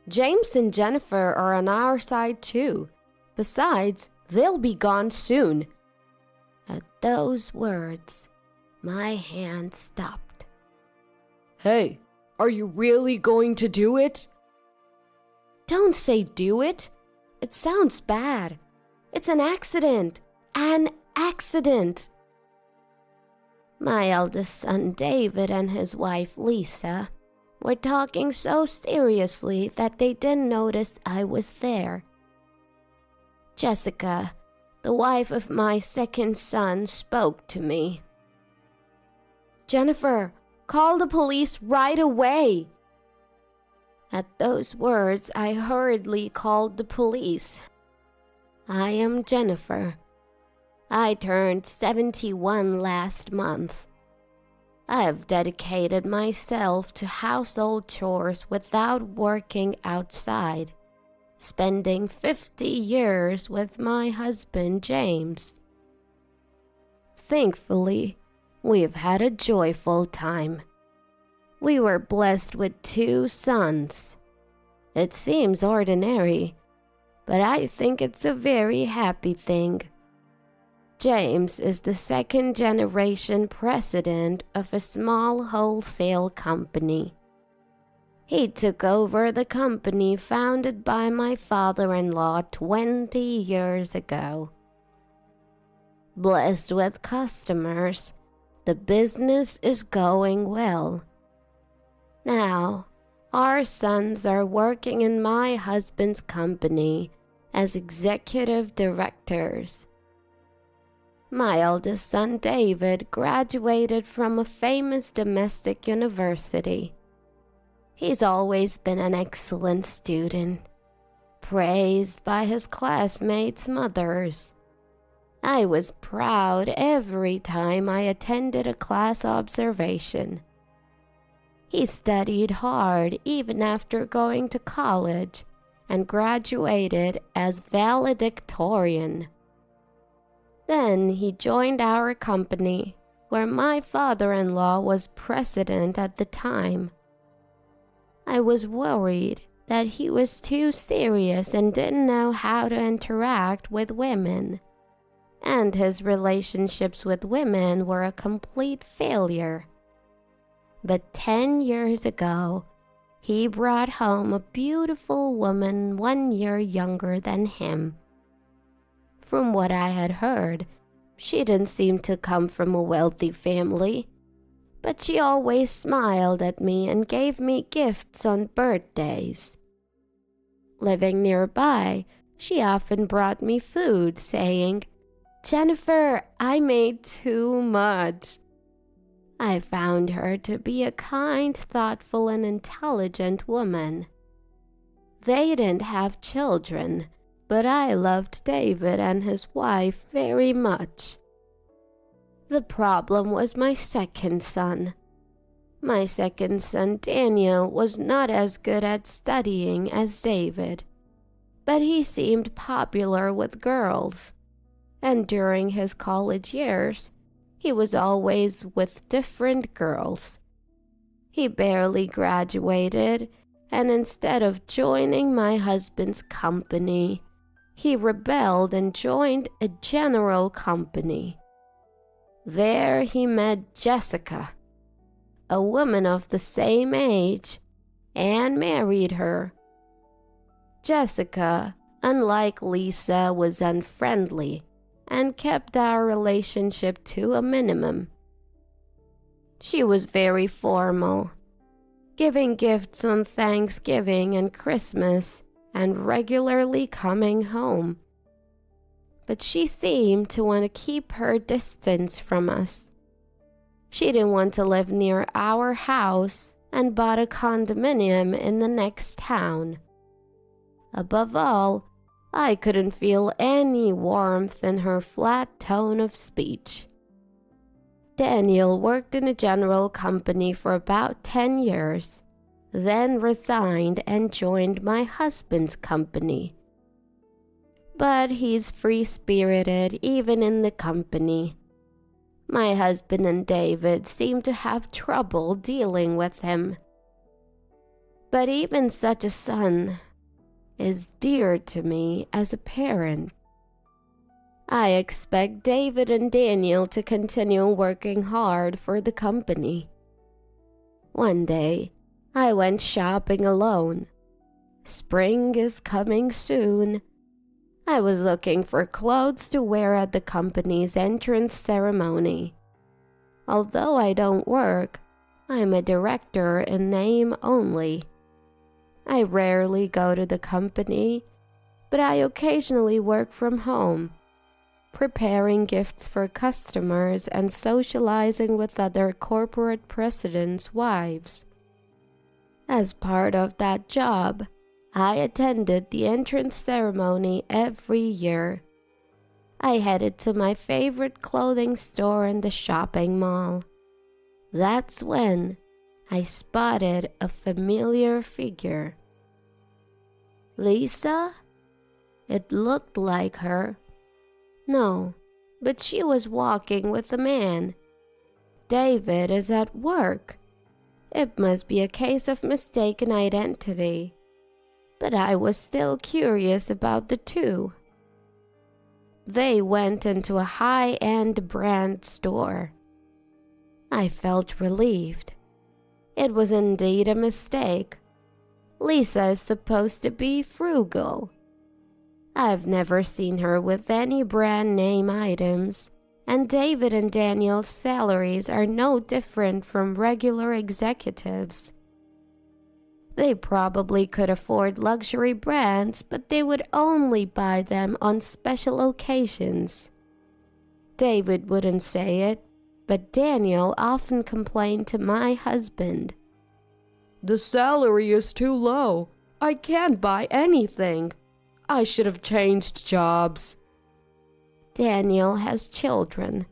James and Jennifer are on our side too. Besides, they'll be gone soon." At those words, my hand stopped. "Hey, are you really going to do it?" "Don't say do it. It sounds bad. It's an accident. An accident." My eldest son David and his wife Lisa were talking so seriously that they didn't notice I was there. Jessica, the wife of my second son, spoke to me. "Jennifer, call the police right away." At those words, I hurriedly called the police. I am Jennifer. I turned 71 last month. I have dedicated myself to household chores without working outside, spending 50 years with my husband James. Thankfully, we've had a joyful time. We were blessed with 2 sons. It seems ordinary, but I think it's a very happy thing. James is the 2nd generation president of a small wholesale company. He took over the company founded by my father-in-law 20 years ago. Blessed with customers, the business is going well. Now, our sons are working in my husband's company as executive directors. My eldest son David graduated from a famous domestic university. He's always been an excellent student, praised by his classmates' mothers. I was proud every time I attended a class observation. He studied hard even after going to college and graduated as valedictorian. Then he joined our company, where my father-in-law was president at the time. I was worried that he was too serious and didn't know how to interact with women, and his relationships with women were a complete failure. But 10 years ago, he brought home a beautiful woman 1 year younger than him. From what I had heard, she didn't seem to come from a wealthy family, but she always smiled at me and gave me gifts on birthdays. Living nearby, she often brought me food, saying, "Jennifer, I made too much." I found her to be a kind, thoughtful, and intelligent woman. They didn't have children, but I loved David and his wife very much. The problem was my second son. My second son, Daniel, was not as good at studying as David, but he seemed popular with girls, and during his college years, he was always with different girls. He barely graduated, and instead of joining my husband's company, he rebelled and joined a general company. There he met Jessica, a woman of the same age, and married her. Jessica, unlike Lisa, was unfriendly and kept our relationship to a minimum. She was very formal, giving gifts on Thanksgiving and Christmas, and regularly coming home. But she seemed to want to keep her distance from us. She didn't want to live near our house and bought a condominium in the next town. Above all, I couldn't feel any warmth in her flat tone of speech. Daniel worked in a general company for about 10 years, then resigned and joined my husband's company. But he's free-spirited even in the company. My husband and David seem to have trouble dealing with him. But even such a son is dear to me as a parent. I expect David and Daniel to continue working hard for the company. One day, I went shopping alone. Spring is coming soon. I was looking for clothes to wear at the company's entrance ceremony. Although I don't work, I'm a director in name only. I rarely go to the company, but I occasionally work from home, preparing gifts for customers and socializing with other corporate presidents' wives. As part of that job, I attended the entrance ceremony every year. I headed to my favorite clothing store in the shopping mall. That's when I spotted a familiar figure. Lisa? It looked like her. No, but she was walking with a man. David is at work. It must be a case of mistaken identity. But I was still curious about the two. They went into a high-end brand store. I felt relieved. It was indeed a mistake. Lisa is supposed to be frugal. I've never seen her with any brand name items, and David and Daniel's salaries are no different from regular executives. They probably could afford luxury brands, but they would only buy them on special occasions. David wouldn't say it, but Daniel often complained to my husband. The salary is too low. I can't buy anything. I should have changed jobs. Daniel has children,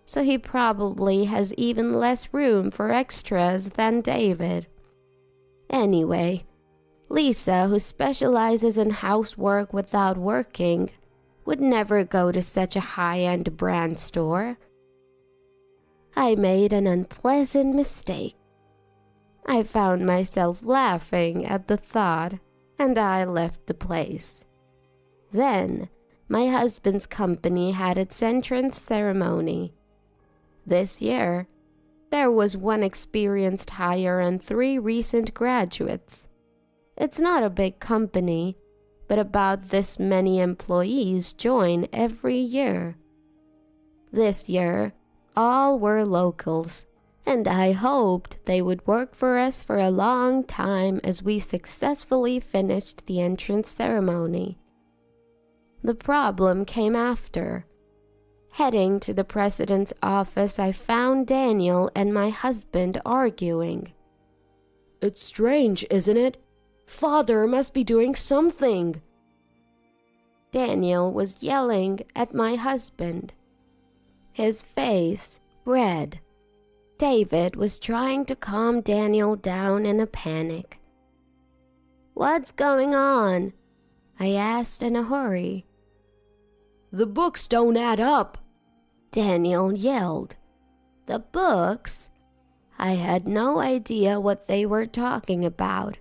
so he probably has even less room for extras than David. Anyway, Lisa, who specializes in housework without working, would never go to such a high-end brand store. I made an unpleasant mistake. I found myself laughing at the thought, and I left the place. Then, my husband's company had its entrance ceremony. This year, there was one experienced hire and 3 recent graduates. It's not a big company, but about this many employees join every year. This year, all were locals, and I hoped they would work for us for a long time as we successfully finished the entrance ceremony. The problem came after. Heading to the president's office, I found Daniel and my husband arguing. It's strange, isn't it? Father must be doing something. Daniel was yelling at my husband, his face red. David was trying to calm Daniel down in a panic. "What's going on?" I asked in a hurry. The books don't add up, Daniel yelled. The books? I had no idea what they were talking about.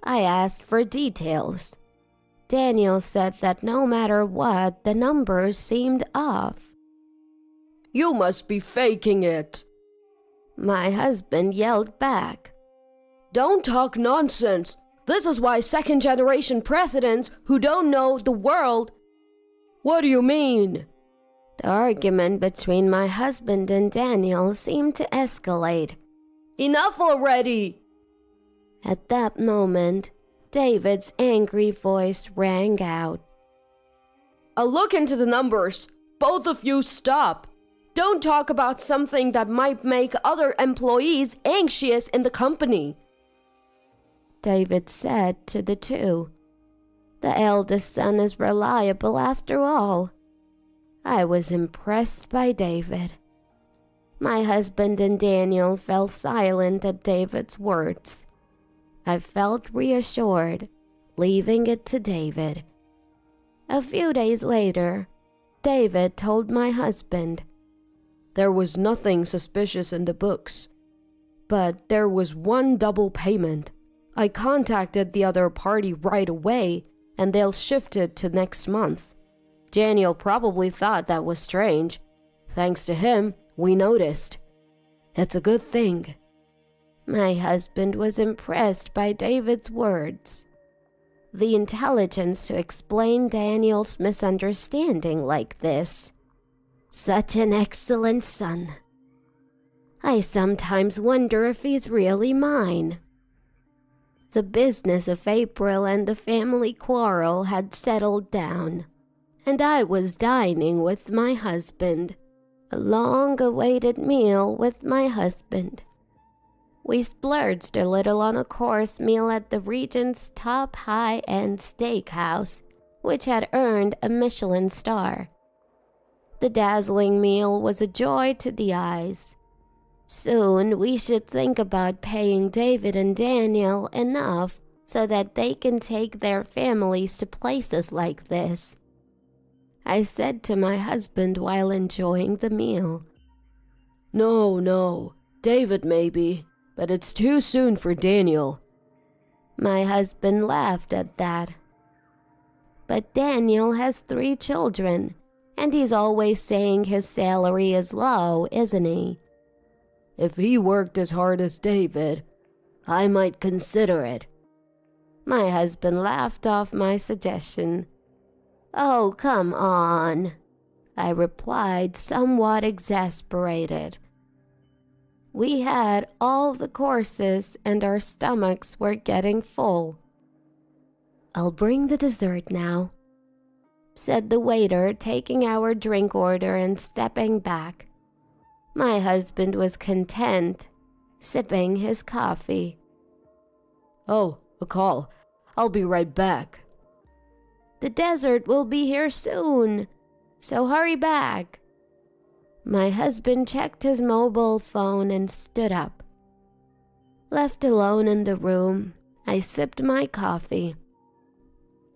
I asked for details. Daniel said that no matter what, the numbers seemed off. You must be faking it. My husband yelled back. Don't talk nonsense. This is why second-generation presidents who don't know the world. What do you mean? The argument between my husband and Daniel seemed to escalate. Enough already! At that moment, David's angry voice rang out. I'll look into the numbers. Both of you stop. Don't talk about something that might make other employees anxious in the company. David said to the two. The eldest son is reliable after all. I was impressed by David. My husband and Daniel fell silent at David's words. I felt reassured, leaving it to David. A few days later, David told my husband, There was nothing suspicious in the books, but there was one double payment. I contacted the other party right away, and they'll shift it to next month. Daniel probably thought that was strange. Thanks to him, we noticed. It's a good thing." My husband was impressed by David's words. The intelligence to explain Daniel's misunderstanding like this. Such an excellent son. I sometimes wonder if he's really mine. The business of April and the family quarrel had settled down, and I was dining with my husband, a long-awaited meal with my husband. We splurged a little on a course meal at the Regent's top high-end steakhouse, which had earned a Michelin star. The dazzling meal was a joy to the eyes. Soon we should think about paying David and Daniel enough so that they can take their families to places like this. I said to my husband while enjoying the meal. No, David maybe, but it's too soon for Daniel." My husband laughed at that. But Daniel has 3 children, and he's always saying his salary is low, isn't he? "If he worked as hard as David, I might consider it." My husband laughed off my suggestion. "Oh, come on," I replied, somewhat exasperated. We had all the courses and our stomachs were getting full. "I'll bring the dessert now," said the waiter, taking our drink order and stepping back. My husband was content, sipping his coffee. "Oh, a call. I'll be right back." "The dessert will be here soon, so hurry back." My husband checked his mobile phone and stood up. Left alone in the room, I sipped my coffee.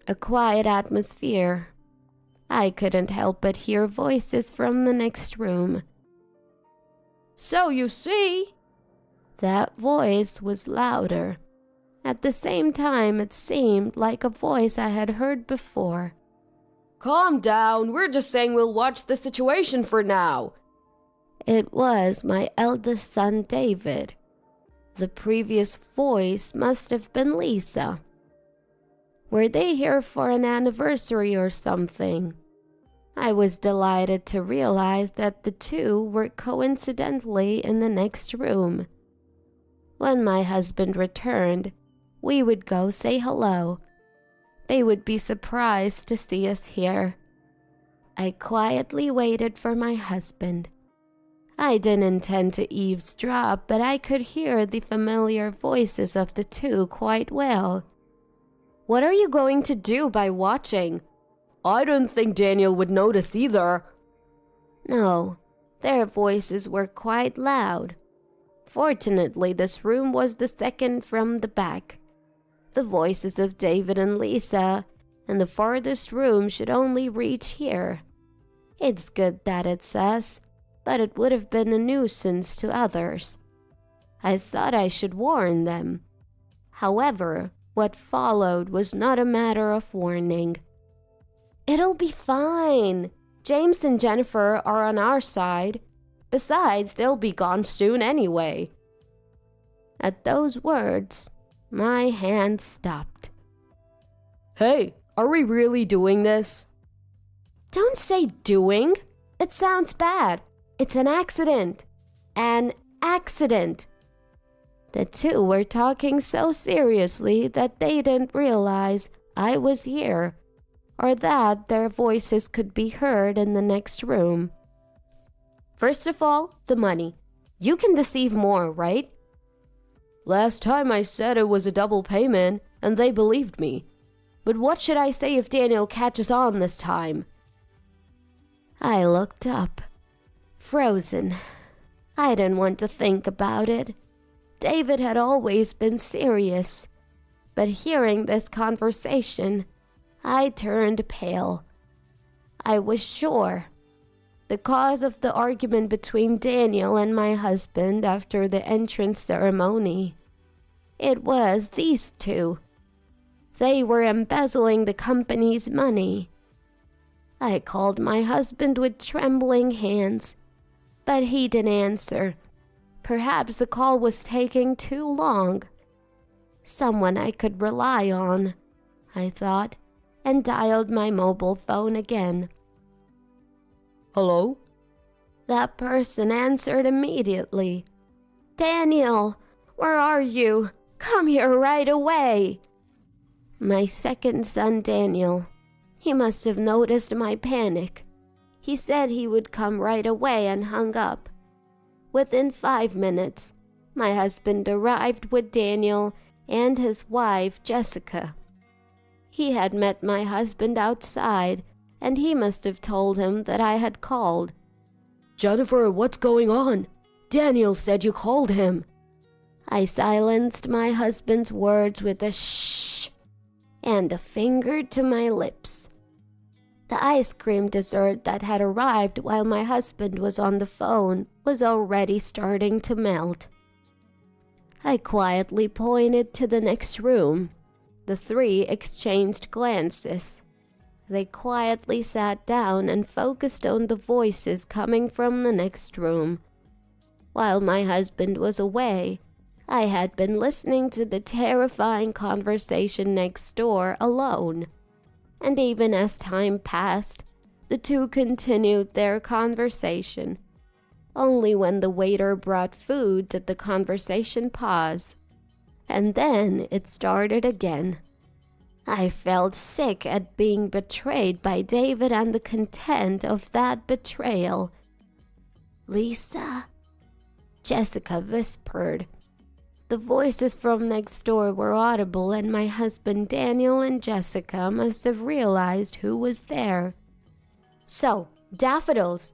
A quiet atmosphere. I couldn't help but hear voices from the next room. "So you see," that voice was louder. At the same time, it seemed like a voice I had heard before. "Calm down, we're just saying we'll watch the situation for now." It was my eldest son, David. The previous voice must have been Lisa. Were they here for an anniversary or something? I was delighted to realize that the two were coincidentally in the next room. When my husband returned, we would go say hello. They would be surprised to see us here. I quietly waited for my husband. I didn't intend to eavesdrop, but I could hear the familiar voices of the two quite well. "What are you going to do by watching? I don't think Daniel would notice either." No, their voices were quite loud. Fortunately, this room was the second from the back. The voices of David and Lisa, and the farthest room should only reach here. It's good that it's us, but it would have been a nuisance to others. I thought I should warn them. However, what followed was not a matter of warning. "It'll be fine. James and Jennifer are on our side. Besides, they'll be gone soon anyway." At those words, my hand stopped. "Hey, are we really doing this?" "Don't say doing. It sounds bad. It's an accident. An accident." The two were talking so seriously that they didn't realize I was here, or that their voices could be heard in the next room. "First of all, the money. You can deceive more, right?" "Last time I said it was a double payment, and they believed me. But what should I say if Daniel catches on this time?" I looked up. Frozen. I didn't want to think about it. David had always been serious, but hearing this conversation, I turned pale. I was sure. The cause of the argument between Daniel and my husband after the entrance ceremony. It was these two. They were embezzling the company's money. I called my husband with trembling hands, but he didn't answer. Perhaps the call was taking too long. Someone I could rely on, I thought, and dialed my mobile phone again. Hello? That person answered immediately. "Daniel, where are you? Come here right away." My second son, Daniel. He must have noticed my panic. He said he would come right away and hung up. Within 5 minutes, my husband arrived with Daniel and his wife, Jessica. He had met my husband outside, and he must have told him that I had called. Jennifer, what's going on? Daniel said you called him. I silenced my husband's words with a shh and a finger to my lips. The ice cream dessert that had arrived while my husband was on the phone was already starting to melt. I quietly pointed to the next room. The three exchanged glances. They quietly sat down and focused on the voices coming from the next room. While my husband was away, I had been listening to the terrifying conversation next door alone. And even as time passed, the two continued their conversation. Only when the waiter brought food did the conversation pause. And then it started again. I felt sick at being betrayed by David and the content of that betrayal. "Lisa?" Jessica whispered. The voices from next door were audible, and my husband Daniel and Jessica must have realized who was there. "So, daffodils,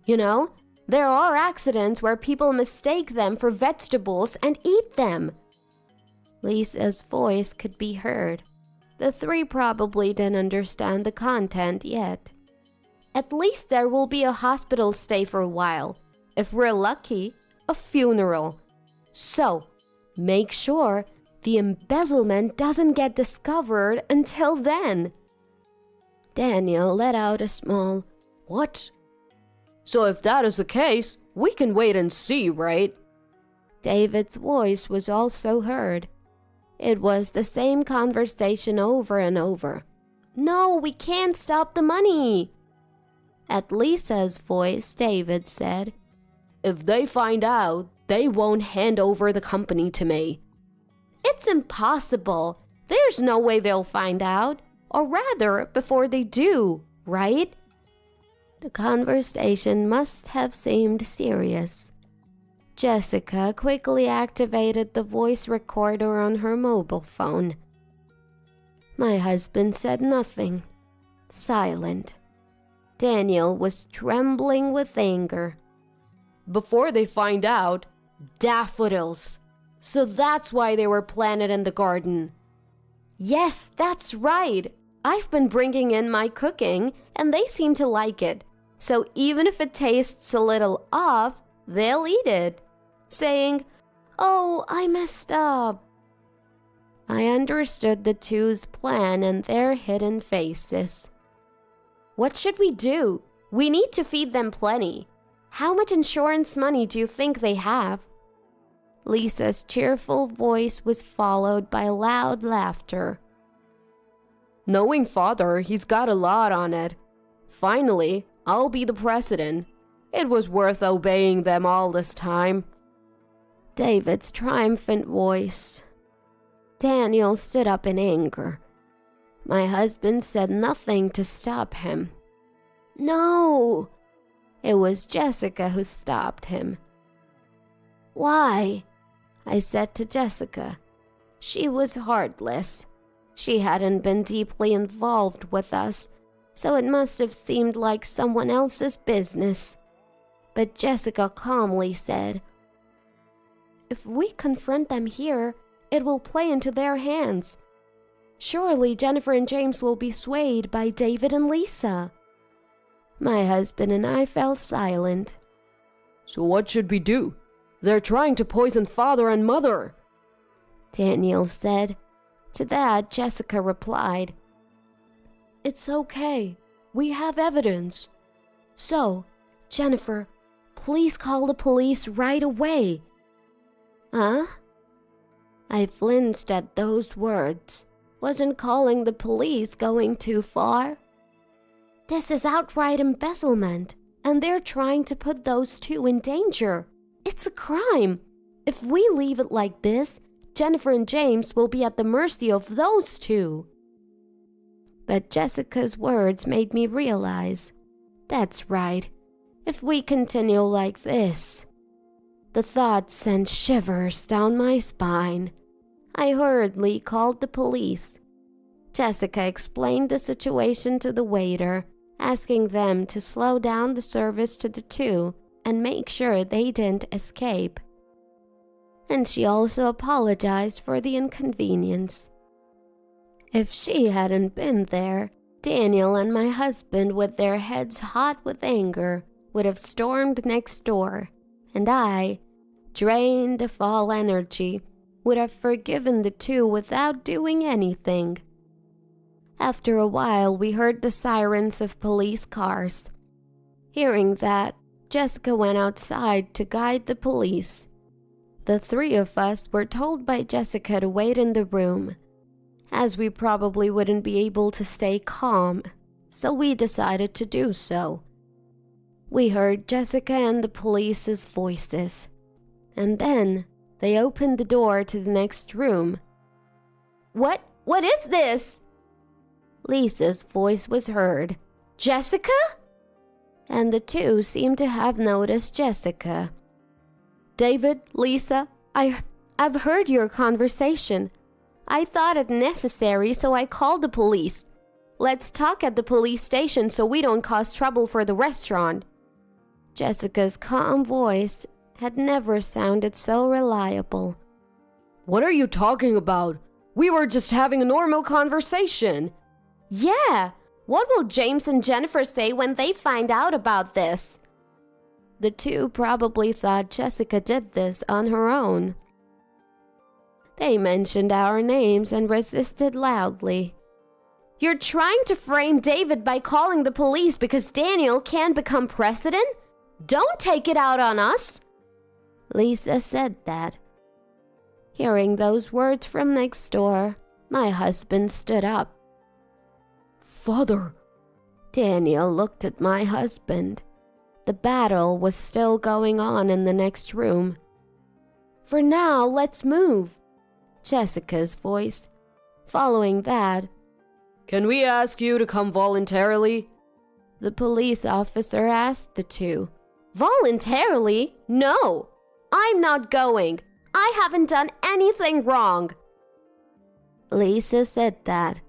you know? There are accidents where people mistake them for vegetables and eat them." Lisa's voice could be heard. The three probably didn't understand the content yet. "At least there will be a hospital stay for a while. If we're lucky, a funeral. So, make sure the embezzlement doesn't get discovered until then." Daniel let out a small, "What?" "So if that is the case, we can wait and see, right?" David's voice was also heard. It was the same conversation over and over. "No, we can't stop the money." At Lisa's voice, David said, "If they find out, they won't hand over the company to me." "It's impossible. There's no way they'll find out. Or rather, before they do, right?" The conversation must have seemed serious. Jessica quickly activated the voice recorder on her mobile phone. My husband said nothing. Silent. Daniel was trembling with anger. "Before they find out, daffodils. So that's why they were planted in the garden." "Yes, that's right. I've been bringing in my cooking, and they seem to like it. So even if it tastes a little off, they'll eat it, saying, 'Oh, I messed up.'" I understood the two's plan and their hidden faces. "What should we do? We need to feed them plenty. How much insurance money do you think they have?" Lisa's cheerful voice was followed by loud laughter. "Knowing father, he's got a lot on it. Finally, I'll be the president. It was worth obeying them all this time." David's triumphant voice. Daniel stood up in anger. My husband said nothing to stop him. "No!" It was Jessica who stopped him. "Why?" I said to Jessica. She was heartless. She hadn't been deeply involved with us, so it must have seemed like someone else's business. But Jessica calmly said, "If we confront them here, it will play into their hands. Surely Jennifer and James will be swayed by David and Lisa." My husband and I fell silent. "So what should we do? They're trying to poison father and mother." Daniel said. To that, Jessica replied, "It's okay. We have evidence. So, Jennifer, please call the police right away." Huh? I flinched at those words. Wasn't calling the police going too far? This is outright embezzlement, and they're trying to put those two in danger. It's a crime. If we leave it like this, Jennifer and James will be at the mercy of those two. But Jessica's words made me realize, that's right, if we continue like this. The thought sent shivers down my spine. I hurriedly called the police. Jessica explained the situation to the waiter, asking them to slow down the service to the two and make sure they didn't escape. And she also apologized for the inconvenience. If she hadn't been there, Daniel and my husband, with their heads hot with anger, would have stormed next door, and I, drained of all energy, would have forgiven the two without doing anything. After a while, we heard the sirens of police cars. Hearing that, Jessica went outside to guide the police. The three of us were told by Jessica to wait in the room, as we probably wouldn't be able to stay calm, so we decided to do so. We heard Jessica and the police's voices, and then they opened the door to the next room. What is this?" Lisa's voice was heard. "Jessica?" And the two seemed to have noticed Jessica. "David, Lisa, I've heard your conversation. I thought it necessary, so I called the police. Let's talk at the police station so we don't cause trouble for the restaurant." Jessica's calm voice had never sounded so reliable. "What are you talking about? We were just having a normal conversation." "Yeah, what will James and Jennifer say when they find out about this?" The two probably thought Jessica did this on her own. They mentioned our names and resisted loudly. "You're trying to frame David by calling the police because Daniel can become president? Don't take it out on us." Lisa said that. Hearing those words from next door, my husband stood up. "Father." Daniel looked at my husband. The battle was still going on in the next room. "For now, let's move." Jessica's voice. Following that, "Can we ask you to come voluntarily?" the police officer asked the two. "Voluntarily? No, I'm not going. I haven't done anything wrong." Lisa said that.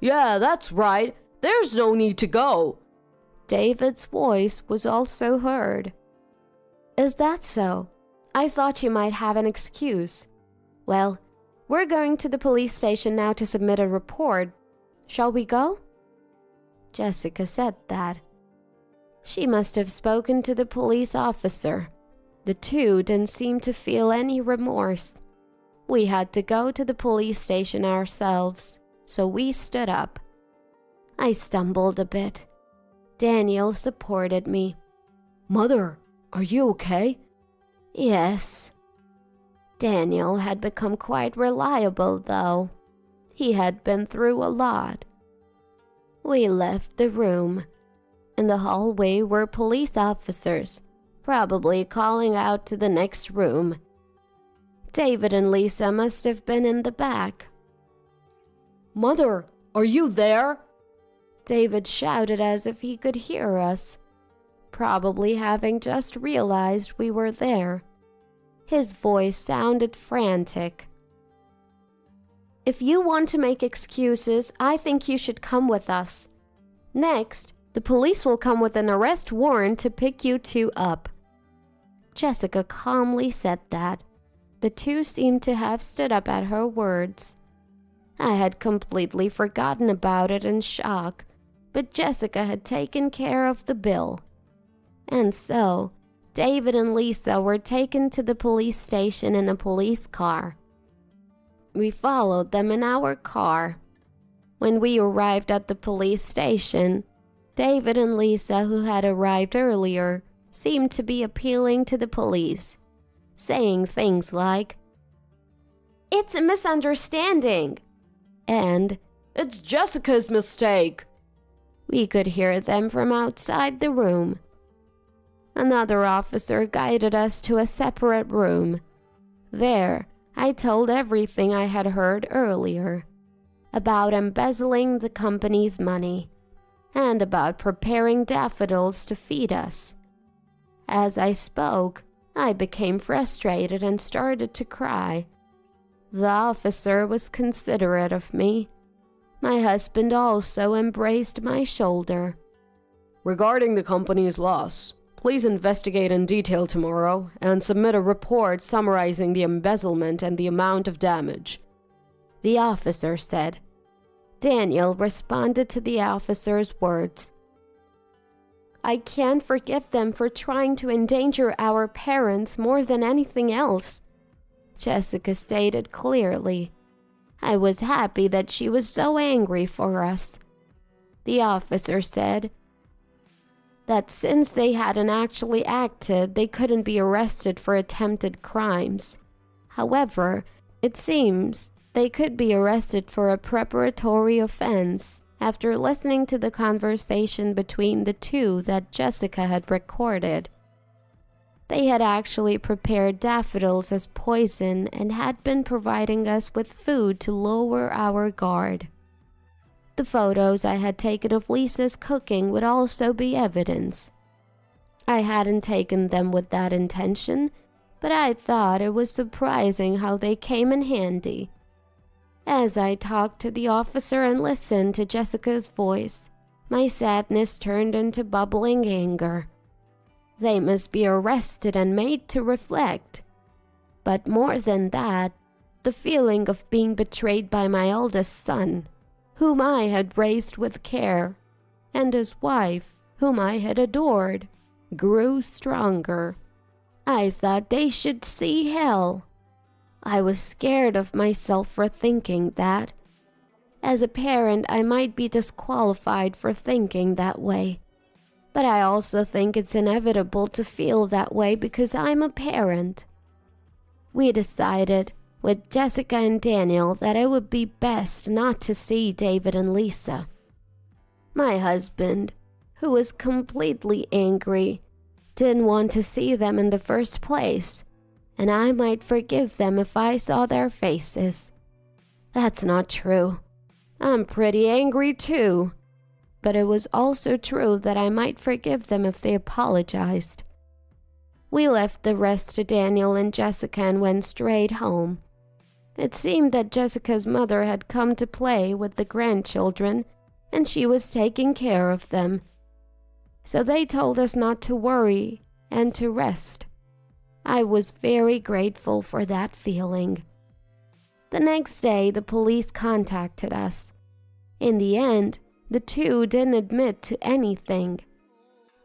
"Yeah, that's right. There's no need to go." David's voice was also heard. "Is that so? I thought you might have an excuse. Well, we're going to the police station now to submit a report. Shall we go?" Jessica said that. She must have spoken to the police officer. The two didn't seem to feel any remorse. We had to go to the police station ourselves, so we stood up. I stumbled a bit. Daniel supported me. "Mother, are you okay?" "Yes." Daniel had become quite reliable, though. He had been through a lot. We left the room. In the hallway were police officers, probably calling out to the next room. David and Lisa must have been in the back. "Mother, are you there?" David shouted as if he could hear us, probably having just realized we were there. His voice sounded frantic. "If you want to make excuses, I think you should come with us. Next, the police will come with an arrest warrant to pick you two up." Jessica calmly said that. The two seemed to have stood up at her words. I had completely forgotten about it in shock, but Jessica had taken care of the bill. And so, David and Lisa were taken to the police station in a police car. we followed them in our car. When we arrived at the police station, David and Lisa, who had arrived earlier, seemed to be appealing to the police, saying things like, "It's a misunderstanding," and "It's Jessica's mistake." we could hear them from outside the room. Another officer guided us to a separate room. There, I told everything I had heard earlier about embezzling the company's money and about preparing daffodils to feed us. As I spoke, I became frustrated and started to cry. The officer was considerate of me. My husband also embraced my shoulder. "Regarding the company's loss, please investigate in detail tomorrow and submit a report summarizing the embezzlement and the amount of damage," the officer said. Daniel responded to the officer's words. "I can't forgive them for trying to endanger our parents more than anything else," Jessica stated clearly. I was happy that she was so angry for us. The officer said that since they hadn't actually acted, they couldn't be arrested for attempted crimes. However, it seems they could be arrested for a preparatory offense after listening to the conversation between the two that Jessica had recorded. They had actually prepared daffodils as poison and had been providing us with food to lower our guard. The photos I had taken of Lisa's cooking would also be evidence. I hadn't taken them with that intention, but I thought it was surprising how they came in handy. As I talked to the officer and listened to Jessica's voice, my sadness turned into bubbling anger. They must be arrested and made to reflect. But more than that, the feeling of being betrayed by my eldest son, whom I had raised with care, and his wife, whom I had adored, grew stronger. I thought they should see hell. I was scared of myself for thinking that. As a parent, I might be disqualified for thinking that way. But I also think it's inevitable to feel that way because I'm a parent. We decided, with Jessica and Daniel, that it would be best not to see David and Lisa. My husband, who was completely angry, didn't want to see them in the first place, and I might forgive them if I saw their faces. That's not true. I'm pretty angry too. But it was also true that I might forgive them if they apologized. We left the rest to Daniel and Jessica and went straight home. It seemed that Jessica's mother had come to play with the grandchildren, and she was taking care of them. So they told us not to worry and to rest. I was very grateful for that feeling. The next day, the police contacted us. In the end, the two didn't admit to anything.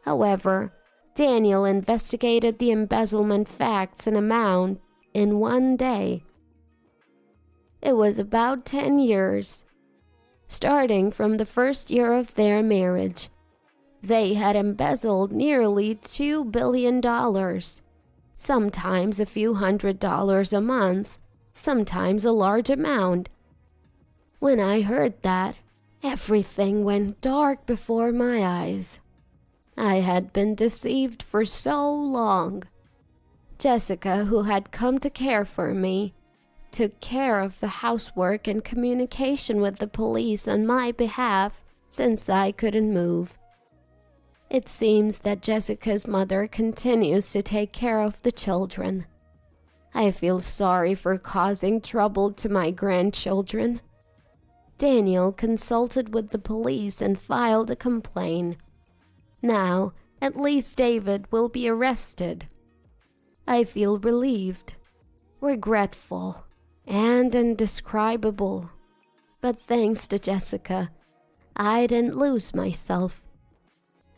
However, Daniel investigated the embezzlement facts and amount in one day. It was about 10 years, starting from the first year of their marriage. They had embezzled nearly $2 billion, sometimes a few $100s a month, sometimes a large amount. When I heard that, everything went dark before my eyes. I had been deceived for so long. Jessica, who had come to care for me, took care of the housework and communication with the police on my behalf since I couldn't move. It seems that Jessica's mother continues to take care of the children. I feel sorry for causing trouble to my grandchildren. Daniel consulted with the police and filed a complaint. Now, at least David will be arrested. I feel relieved, regretful, and indescribable. But thanks to Jessica, I didn't lose myself.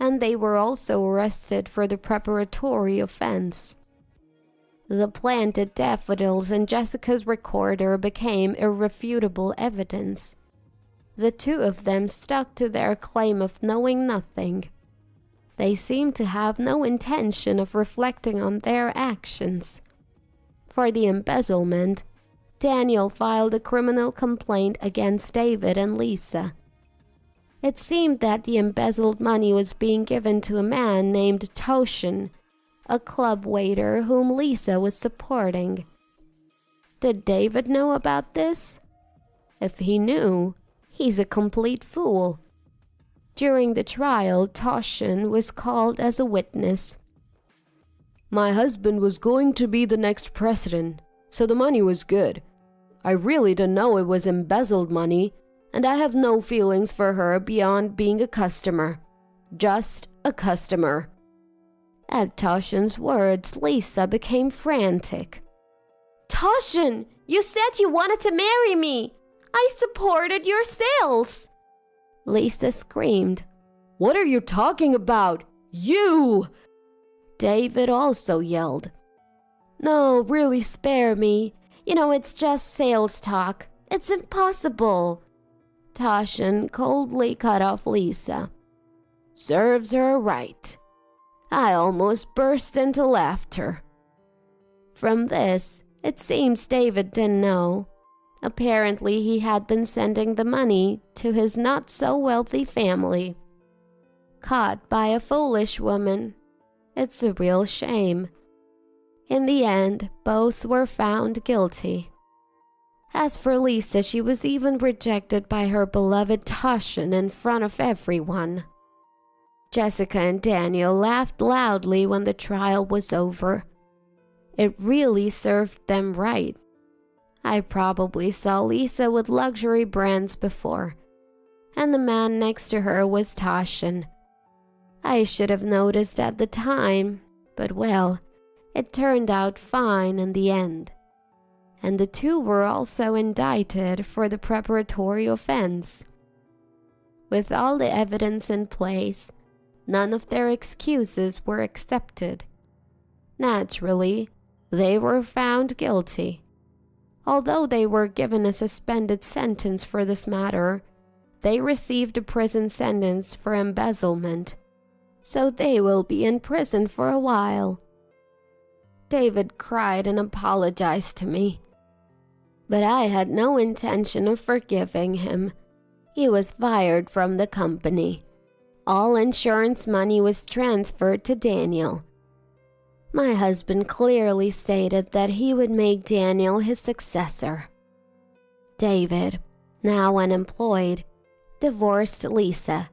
And they were also arrested for the preparatory offense. The planted daffodils in Jessica's recorder became irrefutable evidence. The two of them stuck to their claim of knowing nothing. They seemed to have no intention of reflecting on their actions. For the embezzlement, Daniel filed a criminal complaint against David and Lisa. It seemed that the embezzled money was being given to a man named Toshin, a club waiter whom Lisa was supporting. Did David know about this? If he knew, he's a complete fool. During the trial, Toshin was called as a witness. My husband was going to be the next president, so the money was good. I really didn't know it was embezzled money, and I have no feelings for her beyond being a customer. Just a customer. At Toshin's words, Lisa became frantic. Toshin, you said you wanted to marry me. I supported your sales. Lisa screamed. What are you talking about? You! David also yelled. No, really spare me. You know, it's just sales talk. It's impossible. Toshin coldly cut off Lisa. Serves her right. I almost burst into laughter. From this, it seems David didn't know. Apparently, he had been sending the money to his not-so-wealthy family. Caught by a foolish woman. It's a real shame. In the end, both were found guilty. As for Lisa, she was even rejected by her beloved Toshin in front of everyone. Jessica and Daniel laughed loudly when the trial was over. It really served them right. I probably saw Lisa with luxury brands before, and the man next to her was Toshin. I should have noticed at the time, but well, it turned out fine in the end. And the two were also indicted for the preparatory offense. With all the evidence in place, none of their excuses were accepted. Naturally, they were found guilty. Although they were given a suspended sentence for this matter, they received a prison sentence for embezzlement, so they will be in prison for a while. David cried and apologized to me, but I had no intention of forgiving him. He was fired from the company. All insurance money was transferred to Daniel. My husband clearly stated that he would make Daniel his successor. David, now unemployed, divorced Lisa.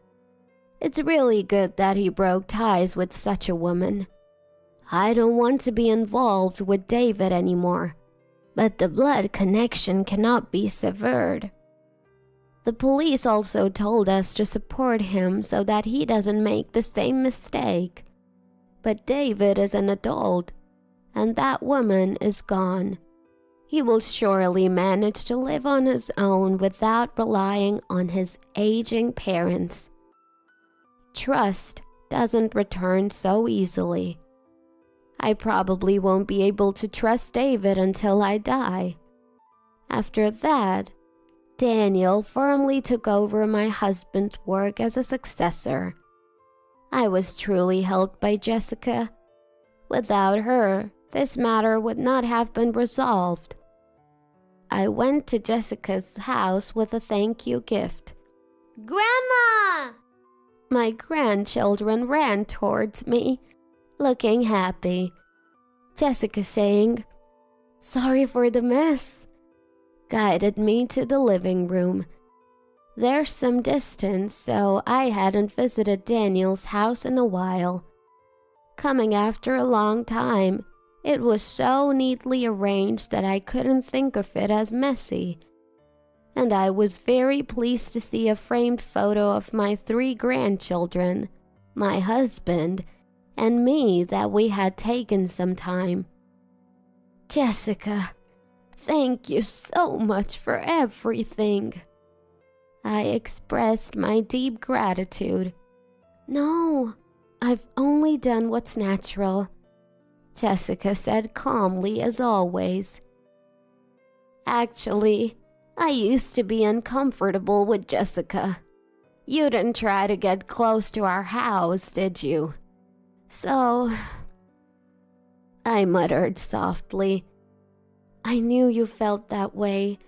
It's really good that he broke ties with such a woman. I don't want to be involved with David anymore, but the blood connection cannot be severed. The police also told us to support him so that he doesn't make the same mistake. But David is an adult, and that woman is gone. He will surely manage to live on his own without relying on his aging parents. Trust doesn't return so easily. I probably won't be able to trust David until I die. After that, Daniel firmly took over my husband's work as a successor. I was truly helped by Jessica. Without her, this matter would not have been resolved. I went to Jessica's house with a thank you gift. Grandma! My grandchildren ran towards me, looking happy. Jessica saying, "Sorry for the mess," guided me to the living room. There's some distance, so I hadn't visited Daniel's house in a while. Coming after a long time, it was so neatly arranged that I couldn't think of it as messy. And I was very pleased to see a framed photo of my 3 grandchildren, my husband, and me that we had taken some time. Jessica, thank you so much for everything. I expressed my deep gratitude. No, I've only done what's natural. Jessica said calmly as always. Actually, I used to be uncomfortable with Jessica. You didn't try to get close to our house, did you? So, I muttered softly. I knew you felt that way,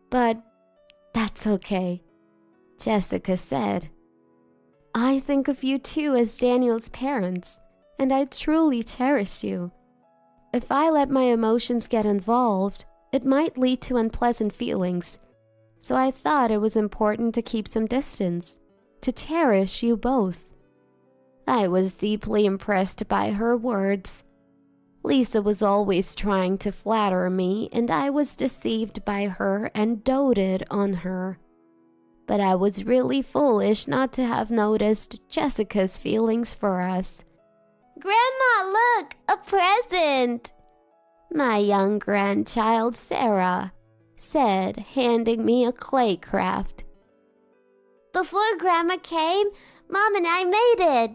but that's okay, Jessica said. I think of you too as Daniel's parents, and I truly cherish you. If I let my emotions get involved, it might lead to unpleasant feelings, so I thought it was important to keep some distance, to cherish you both. I was deeply impressed by her words. Lisa was always trying to flatter me, and I was deceived by her and doted on her. But I was really foolish not to have noticed Jessica's feelings for us. Grandma, look, a present! My young grandchild Sarah said, handing me a clay craft. Before Grandma came, Mom and I made it.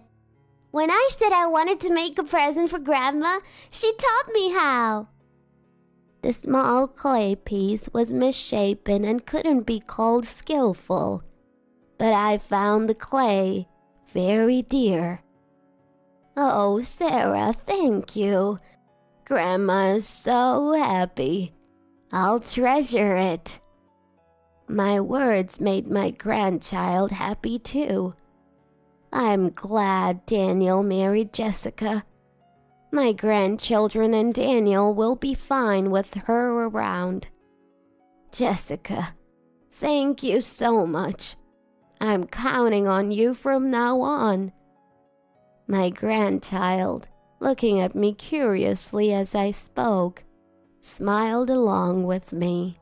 When I said I wanted to make a present for Grandma, she taught me how. The small clay piece was misshapen and couldn't be called skillful, but I found the clay very dear. Oh, Sarah, thank you. Grandma is so happy. I'll treasure it. My words made my grandchild happy too. I'm glad Daniel married Jessica. My grandchildren and Daniel will be fine with her around. Jessica, thank you so much. I'm counting on you from now on. My grandchild, looking at me curiously as I spoke, smiled along with me.